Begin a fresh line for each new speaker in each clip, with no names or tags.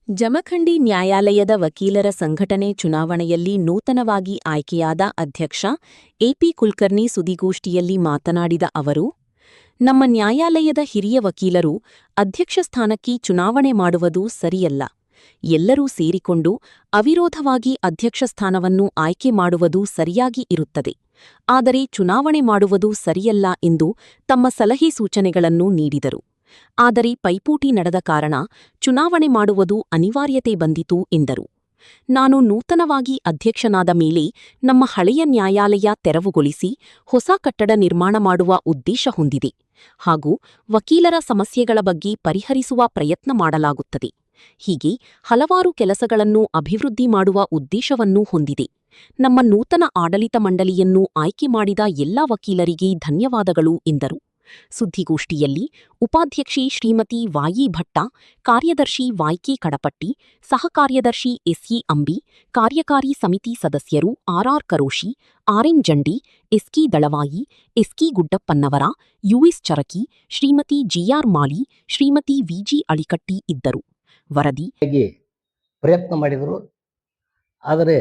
ಜಮಖಂಡಿ ನ್ಯಾಯಾಲಯದ ವಕೀಲರ ಸಂಘಟನೆ ಚುನಾವಣೆಯಲ್ಲಿ ನೂತನವಾಗಿ ಆಯ್ಕೆಯಾದ ಅಧ್ಯಕ್ಷ ಎಪಿ ಕುಲಕರ್ಣಿ ಸುದ್ದಿಗೋಷ್ಠಿಯಲ್ಲಿ ಮಾತನಾಡಿದ ಅವರು, ನಮ್ಮ ನ್ಯಾಯಾಲಯದ ಹಿರಿಯ ವಕೀಲರು ಅಧ್ಯಕ್ಷ ಸ್ಥಾನಕ್ಕೆ ಚುನಾವಣೆ ಮಾಡುವುದು ಸರಿಯಲ್ಲ. ಎಲ್ಲರೂ ಸೇರಿಕೊಂಡು ಅವಿರೋಧವಾಗಿ ಅಧ್ಯಕ್ಷ ಸ್ಥಾನವನ್ನು ಆಯ್ಕೆ ಮಾಡುವುದು ಸರಿಯಾಗಿ ಇರುತ್ತದೆ. ಆದರೆ ಚುನಾವಣೆ ಮಾಡುವುದು ಸರಿಯಲ್ಲ ಎಂದು ತಮ್ಮ ಸಲಹೆ ಸೂಚನೆಗಳನ್ನು ನೀಡಿದರು. ಆದರೆ ಪೈಪೋಟಿ ನಡೆದ ಕಾರಣ ಚುನಾವಣೆ ಮಾಡುವುದು ಅನಿವಾರ್ಯತೆ ಬಂದಿತು ಎಂದರು. ನಾನು ನೂತನವಾಗಿ ಅಧ್ಯಕ್ಷನಾದ ಮೇಲೆ ನಮ್ಮ ಹಳೆಯ ನ್ಯಾಯಾಲಯ ತೆರವುಗೊಳಿಸಿ ಹೊಸ ಕಟ್ಟಡ ನಿರ್ಮಾಣ ಮಾಡುವ ಉದ್ದೇಶ ಹೊಂದಿದೆ ಹಾಗೂ ವಕೀಲರ ಸಮಸ್ಯೆಗಳ ಬಗ್ಗೆ ಪರಿಹರಿಸುವ ಪ್ರಯತ್ನ ಮಾಡಲಾಗುತ್ತದೆ. ಹೀಗೆ ಹಲವಾರು ಕೆಲಸಗಳನ್ನು ಅಭಿವೃದ್ಧಿ ಮಾಡುವ ಉದ್ದೇಶವನ್ನೂ ಹೊಂದಿದೆ. ನಮ್ಮ ನೂತನ ಆಡಳಿತ ಮಂಡಳಿಯನ್ನು ಆಯ್ಕೆ ಮಾಡಿದ ಎಲ್ಲ ವಕೀಲರಿಗೆ ಧನ್ಯವಾದಗಳು ಎಂದರು. ಸುದ್ದಿಗೋಷ್ಠಿಯಲ್ಲಿ ಉಪಾಧ್ಯಕ್ಷೆ ಶ್ರೀಮತಿ ವಾಯಿ ಭಟ್ಟ, ಕಾರ್ಯದರ್ಶಿ ವೈಕೆ ಕಡಪಟ್ಟಿ, ಸಹ ಕಾರ್ಯದರ್ಶಿ ಎಸ್ಇ ಅಂಬಿ, ಕಾರ್ಯಕಾರಿ ಸಮಿತಿ ಸದಸ್ಯರು R R Karoshi, R N Jandi, S K Dalavayi, S K Guddappanavar, U S Charaki, Shrimati G R Mali, Shrimati V G Alikatti ಇದ್ದರು. ವರದಿ
ಪ್ರಯತ್ನ ಮಾಡಿದರು. ಆದರೆ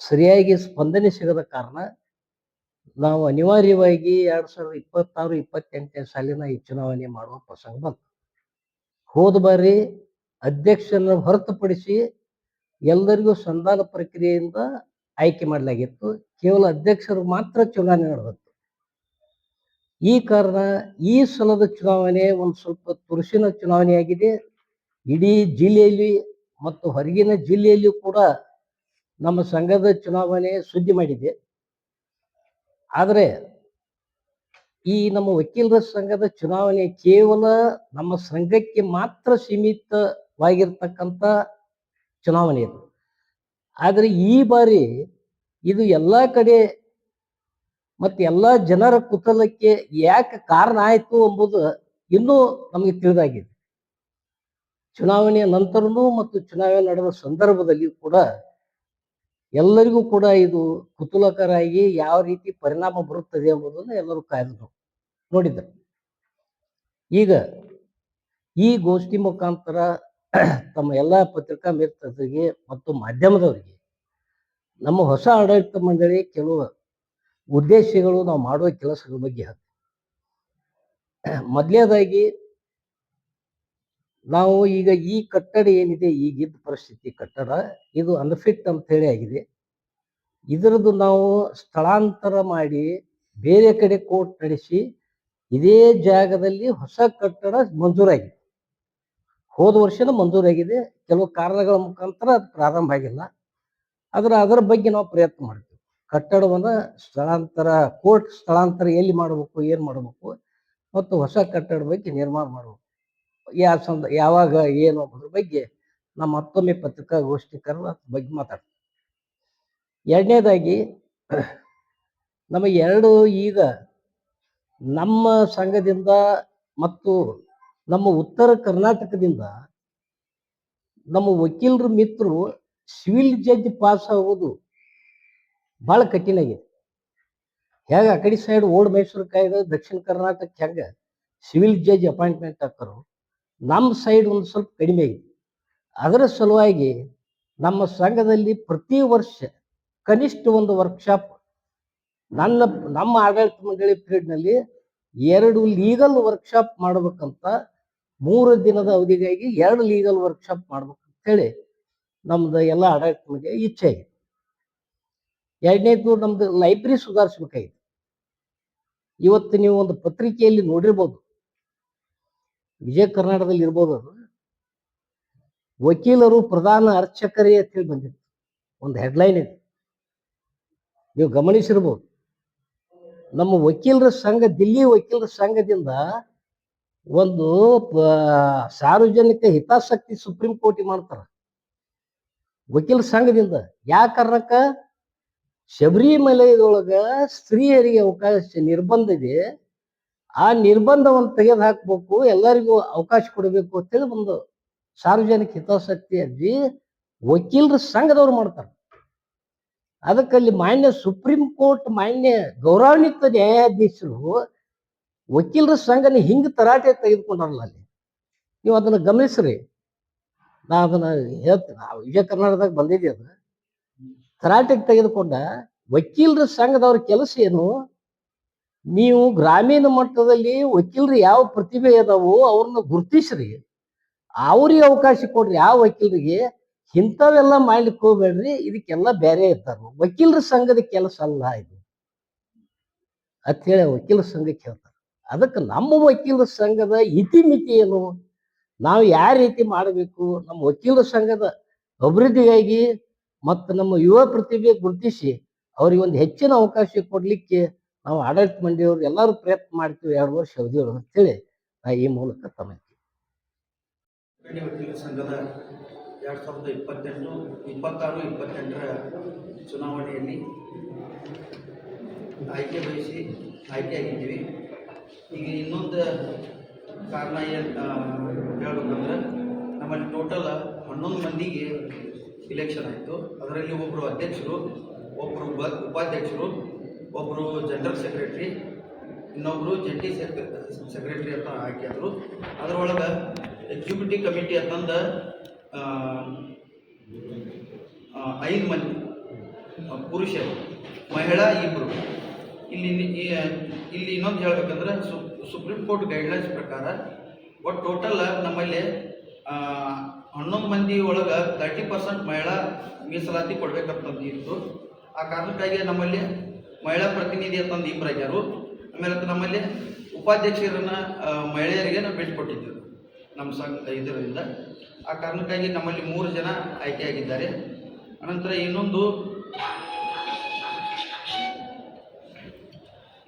ಸರಿಯಾಗಿ ಸ್ಪಂದನೆ ಸಿಗದ ಕಾರಣ ನಾವು ಅನಿವಾರ್ಯವಾಗಿ 2026-28 ಸಾಲಿನ ಈ ಚುನಾವಣೆ ಮಾಡುವ ಪ್ರಸಂಗ ಬಂತು. ಹೋದ ಬಾರಿ ಅಧ್ಯಕ್ಷರನ್ನು ಹೊರತುಪಡಿಸಿ ಎಲ್ಲರಿಗೂ ಸಂಧಾನ ಪ್ರಕ್ರಿಯೆಯಿಂದ ಆಯ್ಕೆ ಮಾಡಲಾಗಿತ್ತು. ಕೇವಲ ಅಧ್ಯಕ್ಷರು ಮಾತ್ರ ಚುನಾವಣೆ ನಡೆದಿತ್ತು. ಈ ಕಾರಣ ಈ ಸಲದ ಚುನಾವಣೆ ಒಂದು ಸ್ವಲ್ಪ ತುರುಸಿನ ಚುನಾವಣೆಯಾಗಿದೆ. ಇಡೀ ಜಿಲ್ಲೆಯಲ್ಲಿ ಮತ್ತು ಹೊರಗಿನ ಜಿಲ್ಲೆಯಲ್ಲಿಯೂ ಕೂಡ ನಮ್ಮ ಸಂಘದ ಚುನಾವಣೆ ಸುದ್ದಿ ಮಾಡಿದೆ. ಆದರೆ ಈ ನಮ್ಮ ವಕೀಲರ ಸಂಘದ ಚುನಾವಣೆ ಕೇವಲ ನಮ್ಮ ಸಂಘಕ್ಕೆ ಮಾತ್ರ ಸೀಮಿತವಾಗಿರ್ತಕ್ಕಂಥ ಚುನಾವಣೆ ಇದು. ಆದರೆ ಈ ಬಾರಿ ಇದು ಎಲ್ಲ ಕಡೆ ಮತ್ತು ಎಲ್ಲ ಜನರ ಕುತೂಹಲಕ್ಕೆ ಯಾಕೆ ಕಾರಣ ಆಯಿತು ಎಂಬುದು ಇನ್ನೂ ನಮಗೆ ತಿಳಿದಾಗಿದೆ. ಚುನಾವಣೆಯ ನಂತರನೂ ಮತ್ತು ಚುನಾವಣೆ ನಡೆದ ಸಂದರ್ಭದಲ್ಲಿಯೂ ಕೂಡ ಎಲ್ಲರಿಗೂ ಕೂಡ ಇದು ಕುತೂಹಲಕರಾಗಿ ಯಾವ ರೀತಿ ಪರಿಣಾಮ ಬರುತ್ತದೆ ಎಂಬುದನ್ನು ಎಲ್ಲರೂ ಕಾಯ್ದು ನೋಡಿದರು. ಈಗ ಈ ಗೋಷ್ಠಿ ಮುಖಾಂತರ ತಮ್ಮ ಎಲ್ಲ ಪತ್ರಿಕಾ ಮಿತ್ರರಿಗೆ ಮತ್ತು ಮಾಧ್ಯಮದವರಿಗೆ ನಮ್ಮ ಹೊಸ ಆಡಳಿತ ಮಂಡಳಿ ಕೆಲವು ಉದ್ದೇಶಗಳು, ನಾವು ಮಾಡುವ ಕೆಲಸಗಳ ಬಗ್ಗೆ ಮೊದಲನೇದಾಗಿ ನಾವು ಈಗ ಈ ಕಟ್ಟಡ ಏನಿದೆ, ಈಗಿದ್ದ ಪರಿಸ್ಥಿತಿ ಕಟ್ಟಡ ಇದು ಅನ್ಫಿಟ್ ಅಂತ ಹೇಳಿ ಆಗಿದೆ. ಇದರದ್ದು ನಾವು ಸ್ಥಳಾಂತರ ಮಾಡಿ ಬೇರೆ ಕಡೆ ಕೋರ್ಟ್ ನಡೆಸಿ ಇದೇ ಜಾಗದಲ್ಲಿ ಹೊಸ ಕಟ್ಟಡ ಮಂಜೂರಾಗಿದೆ. ಹೋದ ವರ್ಷದ ಮಂಜೂರಾಗಿದೆ. ಕೆಲವು ಕಾರಣಗಳ ಮುಖಾಂತರ ಅದು ಪ್ರಾರಂಭ ಆಗಿಲ್ಲ. ಅದರ ಬಗ್ಗೆ ನಾವು ಪ್ರಯತ್ನ ಮಾಡ್ತೀವಿ. ಕಟ್ಟಡವನ್ನು ಸ್ಥಳಾಂತರ, ಕೋರ್ಟ್ ಸ್ಥಳಾಂತರ ಎಲ್ಲಿ ಮಾಡಬೇಕು, ಏನು ಮಾಡಬೇಕು ಮತ್ತು ಹೊಸ ಕಟ್ಟಡ ಬಗ್ಗೆ ನಿರ್ಮಾಣ ಮಾಡಬೇಕು, ಯಾವಾಗ ಏನು ಅನ್ನೋದ್ರ ಬಗ್ಗೆ ನಾವು ಮತ್ತೊಮ್ಮೆ ಪತ್ರಿಕಾಗೋಷ್ಠಿ ಕರೆದು ಅದ್ರ ಬಗ್ಗೆ ಮಾತಾಡ್ತೀವಿ. ಎರಡನೇದಾಗಿ ಈಗ ನಮ್ಮ ಸಂಘದಿಂದ ಮತ್ತು ನಮ್ಮ ಉತ್ತರ ಕರ್ನಾಟಕದಿಂದ ನಮ್ಮ ವಕೀಲರ ಮಿತ್ರರು ಸಿವಿಲ್ ಜಡ್ಜ್ ಪಾಸ್ ಆಗೋದು ಭಾಳ ಕಠಿಣ ಆಗಿದೆ. ಹೇಗೆ ಆ ಕಡೆ ಸೈಡ್ ಓಲ್ಡ್ ಮೈಸೂರು ಕಾಯ್ದೆ ದಕ್ಷಿಣ ಕರ್ನಾಟಕಕ್ಕೆ ಹೆಂಗೆ ಸಿವಿಲ್ ಜಡ್ಜ್ ಅಪಾಯಿಂಟ್ಮೆಂಟ್ ಆಗ್ತಾರೋ, ನಮ್ಮ ಸೈಡ್ ಒಂದು ಸ್ವಲ್ಪ ಕಡಿಮೆ ಆಗಿದೆ. ಅದರ ಸಲುವಾಗಿ ನಮ್ಮ ಸಂಘದಲ್ಲಿ ಪ್ರತಿ ವರ್ಷ ಕನಿಷ್ಠ ಒಂದು ವರ್ಕ್ಶಾಪ್, ನಮ್ಮ ಆಡಳಿತ ಮಂಡಳಿ ಪೀರಿಯಡ್ನಲ್ಲಿ 2 ಲೀಗಲ್ ವರ್ಕ್ಶಾಪ್ ಮಾಡ್ಬೇಕಂತ, 3 ದಿನದ ಅವಧಿಗಾಗಿ 2 ಲೀಗಲ್ ವರ್ಕ್ಶಾಪ್ ಮಾಡ್ಬೇಕಂತ ಹೇಳಿ ನಮ್ದು ಎಲ್ಲ ಆಡಳಿತ ಮಂಡಳಿ ಇಚ್ಛೆ ಆಗಿದೆ. ಎರಡನೇದು, ನಮ್ದು ಲೈಬ್ರರಿ ಸುಧಾರಿಸ್ಬೇಕಾಗಿದೆ. ಇವತ್ತು ನೀವು ಒಂದು ಪತ್ರಿಕೆಯಲ್ಲಿ ನೋಡಿರ್ಬೋದು, ವಿಜಯ ಕರ್ನಾಟಕದಲ್ಲಿ ಇರ್ಬೋದು, ಅದು ವಕೀಲರು ಪ್ರಧಾನ ಅರ್ಚಕರೇ ಅಂತ ಹೇಳಿ ಬಂದಿತ್ತು, ಒಂದು ಹೆಡ್ಲೈನ್ ಇದೆ, ನೀವು ಗಮನಿಸಿರ್ಬೋದು. ನಮ್ಮ ವಕೀಲರ ಸಂಘ, ದಿಲ್ಲಿ ವಕೀಲರ ಸಂಘದಿಂದ ಒಂದು ಸಾರ್ವಜನಿಕ ಹಿತಾಸಕ್ತಿ ಸುಪ್ರೀಂ ಕೋರ್ಟ್ ಮಾಡ್ತಾರ ವಕೀಲರ ಸಂಘದಿಂದ. ಯಾವ ಕಾರಣಕ್ಕ? ಶಬರಿಮಲೆಯೊಳಗ ಸ್ತ್ರೀಯರಿಗೆ ಅವಕಾಶ ನಿರ್ಬಂಧ ಇದೆ, ಆ ನಿರ್ಬಂಧವನ್ನು ತೆಗೆದು ಹಾಕ್ಬೇಕು, ಎಲ್ಲರಿಗೂ ಅವಕಾಶ ಕೊಡಬೇಕು ಅಂತೇಳಿ ಒಂದು ಸಾರ್ವಜನಿಕ ಹಿತಾಸಕ್ತಿ ಅರ್ಜಿ ವಕೀಲರ ಸಂಘದವ್ರು ಮಾಡ್ತಾರೆ. ಅದಕ್ಕಲ್ಲಿ ಮಾನ್ಯ ಸುಪ್ರೀಂ ಕೋರ್ಟ್ ಮಾನ್ಯ ಗೌರವಾನ್ವಿತ ನ್ಯಾಯಾಧೀಶರು ವಕೀಲರ ಸಂಘನ ಹಿಂಗೆ ತರಾಟೆ ತೆಗೆದುಕೊಂಡಾರಲ್ಲ. ಅಲ್ಲಿ ನೀವು ಅದನ್ನು ಗಮನಿಸ್ರಿ. ನಾ ಅದನ್ನ ಹೇಳ್ತೀನಿ, ನಾವು ವಿಜಯ ಕರ್ನಾಟಕದಾಗ ಬಂದಿದ್ದೆ. ಅದು ಕರ್ನಾಟಕ ತೆಗೆದುಕೊಂಡ ವಕೀಲರ ಸಂಘದವ್ರ ಕೆಲಸ ಏನು? ನೀವು ಗ್ರಾಮೀಣ ಮಟ್ಟದಲ್ಲಿ ವಕೀಲರು ಯಾವ ಪ್ರತಿಭೆ ಅದಾವೋ ಅವ್ರನ್ನ ಗುರುತಿಸ್ರಿ, ಅವ್ರಿಗೆ ಅವಕಾಶ ಕೊಡ್ರಿ. ಯಾವ ವಕೀಲರಿಗೆ ಇಂಥವೆಲ್ಲ ಮಾಡ್ಲಿಕ್ಕೆ ಹೋಗ್ಬೇಡ್ರಿ, ಇದಕ್ಕೆಲ್ಲ ಬೇರೆ ಇರ್ತಾರ. ವಕೀಲರ ಸಂಘದ ಕೆಲಸ ಅಲ್ಲ ಇದು ಅಂತ ಹೇಳಿ ವಕೀಲರ ಸಂಘಕ್ಕೆ ಹೇಳ್ತಾರೆ. ಅದಕ್ಕೆ ನಮ್ಮ ವಕೀಲರ ಸಂಘದ ಇತಿಮಿತಿ ಏನು, ನಾವು ಯಾವ ರೀತಿ ಮಾಡಬೇಕು, ನಮ್ಮ ವಕೀಲರ ಸಂಘದ ಅಭಿವೃದ್ಧಿಗಾಗಿ ಮತ್ತು ನಮ್ಮ ಯುವ ಪ್ರತಿಭೆ ಗುರುತಿಸಿ ಅವ್ರಿಗೆ ಒಂದು ಹೆಚ್ಚಿನ ಅವಕಾಶ ಕೊಡ್ಲಿಕ್ಕೆ ನಾವು ಆಡಳಿತ ಮಂಡಳಿಯವರು ಎಲ್ಲರೂ ಪ್ರಯತ್ನ ಮಾಡ್ತೀವಿ 2 ವರ್ಷ ಅವಧಿ ಅಂತೇಳಿ ನಾ ಈ ಮೂಲಕ ತಮಗೆ
ಅಗ್ರಗಣ್ಯ ವಕೀಲರ ಸಂಘದ 2026-28ರ ಚುನಾವಣೆಯಲ್ಲಿ ಆಯ್ಕೆ ಬಯಸಿ ಆಯ್ಕೆಯಾಗಿದ್ದೀವಿ. ಈಗ ಇನ್ನೊಂದು ಕಾರಣ ಏನು ಹೇಳ್ಬೇಕಂದ್ರೆ, ನಮ್ಮಲ್ಲಿ ಟೋಟಲ್ 11 ಮಂದಿಗೆ ಇಲೆಕ್ಷನ್ ಆಯಿತು. ಅದರಲ್ಲಿ ಒಬ್ಬರು ಅಧ್ಯಕ್ಷರು, ಒಬ್ಬರು ಉಪಾಧ್ಯಕ್ಷರು, ಒಬ್ಬರು ಜನರಲ್ ಸೆಕ್ರೆಟ್ರಿ, ಇನ್ನೊಬ್ಬರು ಜಂಟಿ ಸೆಕ್ರೆಟ್ರಿ ಅಂತ ಆಯ್ಕೆಯಾದರು. ಅದರೊಳಗೆ ಎಕ್ಸಿಕ್ಯೂಟಿವ್ ಕಮಿಟಿ ಅಂತಂದು 5 ಮಂದಿ ಪುರುಷರು, ಮಹಿಳಾ 2. ಇಲ್ಲಿ ಇನ್ನೊಂದು ಹೇಳ್ಬೇಕಂದ್ರೆ, ಸುಪ್ರೀಂ ಕೋರ್ಟ್ ಗೈಡ್ಲೈನ್ಸ್ ಪ್ರಕಾರ ಒಟ್ಟು ಟೋಟಲ್ ನಮ್ಮಲ್ಲಿ 11 ಮಂದಿ ಒಳಗೆ 30% ಮಹಿಳಾ ಮೀಸಲಾತಿ ಕೊಡ್ಬೇಕಂತಂದು ಇತ್ತು. ಆ ಕಾರಣಕ್ಕಾಗಿ ನಮ್ಮಲ್ಲಿ ಮಹಿಳಾ ಪ್ರತಿನಿಧಿ ಅಂತಂದು 2 ಆಗ್ಯಾರು. ಆಮೇಲೆ ನಮ್ಮಲ್ಲಿ ಉಪಾಧ್ಯಕ್ಷರನ್ನ ಮಹಿಳೆಯರಿಗೆ ನಾವು ಬಿಟ್ಟುಕೊಟ್ಟಿದ್ದೇವೆ ನಮ್ಮ ಸಂಘ ಇದರಿಂದ. ಆ ಕಾರಣಕ್ಕಾಗಿ ನಮ್ಮಲ್ಲಿ 3 ಜನ ಆಯ್ಕೆಯಾಗಿದ್ದಾರೆ. ಅನಂತರ ಇನ್ನೊಂದು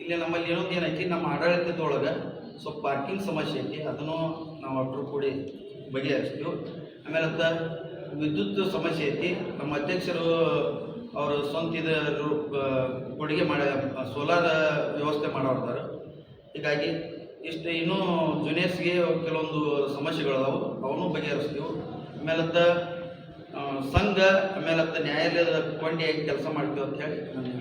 ಇಲ್ಲಿ ನಮ್ಮಲ್ಲಿ ಇನ್ನೊಂದು ಏನೈತಿ, ನಮ್ಮ ಆಡಳಿತದೊಳಗೆ ಸ್ವಲ್ಪ ಪಾರ್ಕಿಂಗ್ ಸಮಸ್ಯೆ ಐತಿ, ಅದನ್ನು ನಾವು ಒಟ್ಟರು ಕೂಡಿ ಬಗೆಹರಿಸ್ತೀವಿ. ಆಮೇಲೆ ವಿದ್ಯುತ್ ಸಮಸ್ಯೆ ಐತಿ. ನಮ್ಮ ಅಧ್ಯಕ್ಷರು ಅವರು ಸ್ವಂತ ಇದು ಕೊಡುಗೆ ಮಾಡಿ ಸೋಲಾರ್ ವ್ಯವಸ್ಥೆ ಮಾಡೋರ್ತಾರೆ. ಹೀಗಾಗಿ ಇಷ್ಟು ಇನ್ನೂ ಜೂನಿಯರ್ಸ್ಗೆ ಕೆಲವೊಂದು ಸಮಸ್ಯೆಗಳದಾವು, ಅವನ್ನೂ ಬಗೆಹರಿಸ್ತೀವಿ. ಆಮೇಲೆ ಸಂಘ, ಆಮೇಲೆ ನ್ಯಾಯಾಲಯದ ಕೊಂಡಿಯಾಗಿ ಕೆಲಸ ಮಾಡ್ತೀವಿ ಅಂತ ಹೇಳಿ ನಾನು